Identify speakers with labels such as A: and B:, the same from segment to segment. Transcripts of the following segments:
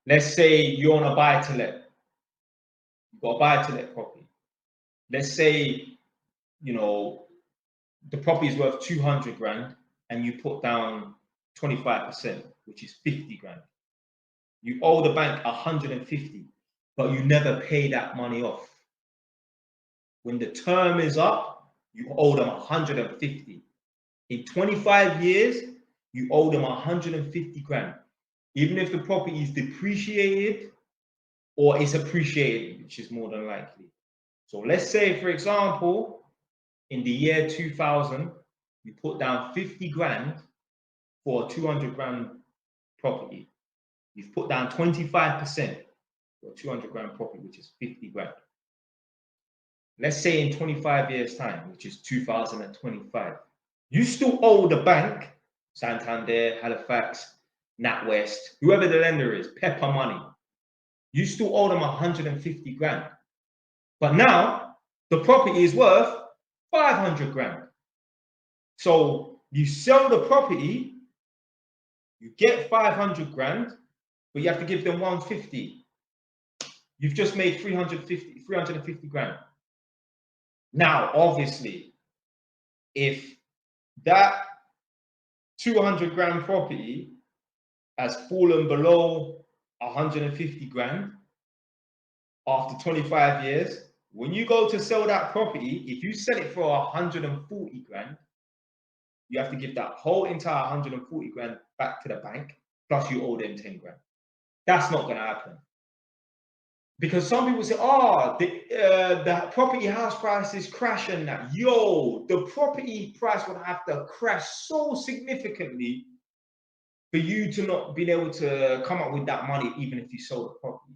A: Let's say you own a buy-to-let. You've got a buy-to-let property. Let's say, you know, the property is worth 200 grand and you put down 25%, which is 50 grand. You owe the bank 150, but you never pay that money off. When the term is up, you owe them 150. In 25 years, you owe them 150 grand. Even if the property is depreciated or it's appreciated, which is more than likely. So let's say, for example, in the year 2000, you put down 50 grand for a 200 grand property. You've put down 25% for a 200 grand property, which is 50 grand. Let's say in 25 years' time, which is 2025, you still owe the bank, Santander, Halifax, NatWest, whoever the lender is, Pepper Money, you still owe them 150 grand. But now the property is worth 500 grand. So you sell the property, you get 500 grand, but you have to give them 150. You've just made 350 grand. Now, obviously, if that 200 grand property has fallen below 150 grand after 25 years, when you go to sell that property, if you sell it for 140 grand, you have to give that whole entire 140 grand back to the bank, plus you owe them 10 grand. That's not going to happen. Because some people say, oh, the property house price is crashing now. Yo, the property price would have to crash so significantly for you to not be able to come up with that money, even if you sold the property.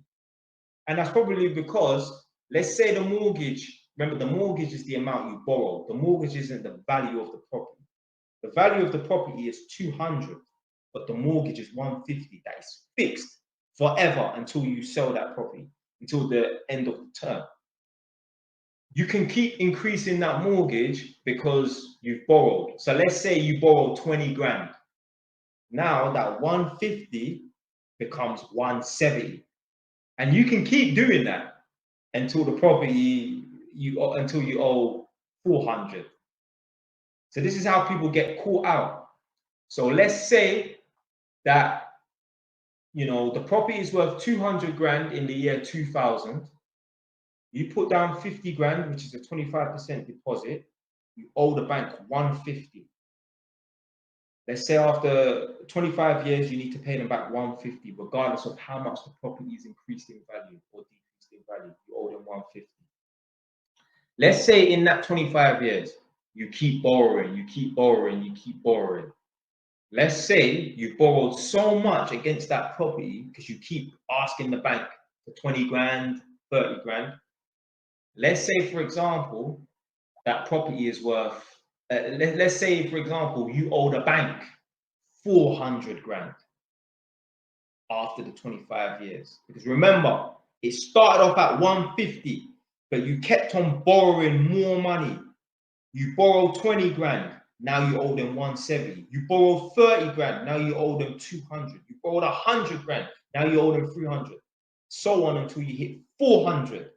A: And that's probably because, let's say the mortgage, remember the mortgage is the amount you borrow. The mortgage isn't the value of the property. The value of the property is 200, but the mortgage is 150. That is fixed forever until you sell that property, until the end of the term. You can keep increasing that mortgage because you've borrowed. So let's say you borrow 20 grand. Now that 150 becomes 170. And you can keep doing that until the property until you owe 400. So this is how people get caught out. So let's say that, you know, the property is worth 200 grand in the year 2000. You put down 50 grand, which is a 25% deposit. You owe the bank 150. Let's say after 25 years, you need to pay them back 150, regardless of how much the property is increased in value or decreased in value. You owe them 150. Let's say in that 25 years, you keep borrowing, you keep borrowing, you keep borrowing. Let's say you borrowed so much against that property because you keep asking the bank for 20 grand, 30 grand. Let's say, for example, that property is worth, let's say, for example, you owe the bank 400 grand after the 25 years. Because remember, it started off at 150, but you kept on borrowing more money. You borrowed 20 grand, now you owe them 170. You borrowed 30 grand, now you owe them 200. You borrowed 100 grand, now you owe them 300. So on until you hit 400.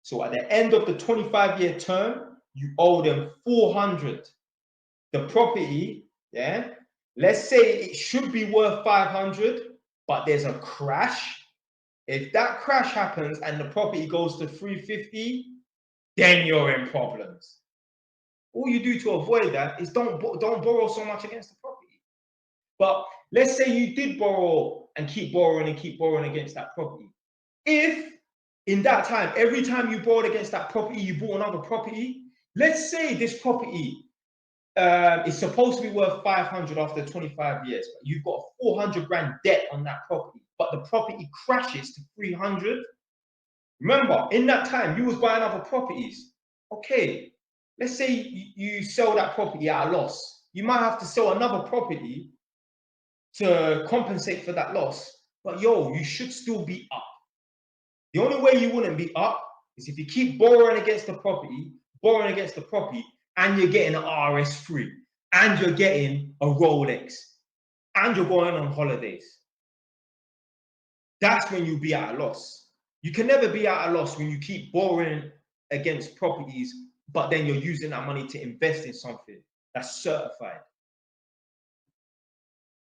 A: So at the end of the 25-year term, you owe them 400. The property, yeah, let's say it should be worth 500, but there's a crash. If that crash happens and the property goes to 350, then you're in problems. All you do to avoid that is don't borrow so much against the property. But let's say you did borrow and keep borrowing against that property. If in that time, every time you borrowed against that property, you bought another property. Let's say this property is supposed to be worth 500 after 25 years. But you've got 400 grand debt on that property, but the property crashes to 300. Remember, in that time, you was buying other properties. Okay, let's say you sell that property at a loss. You might have to sell another property to compensate for that loss. But yo, you should still be up. The only way you wouldn't be up is if you keep borrowing against the property, and you're getting an RS3, and you're getting a Rolex, and you're going on holidays. that's when you'll be at a loss. You can never be at a loss when you keep borrowing against properties, but then you're using that money to invest in something that's certified.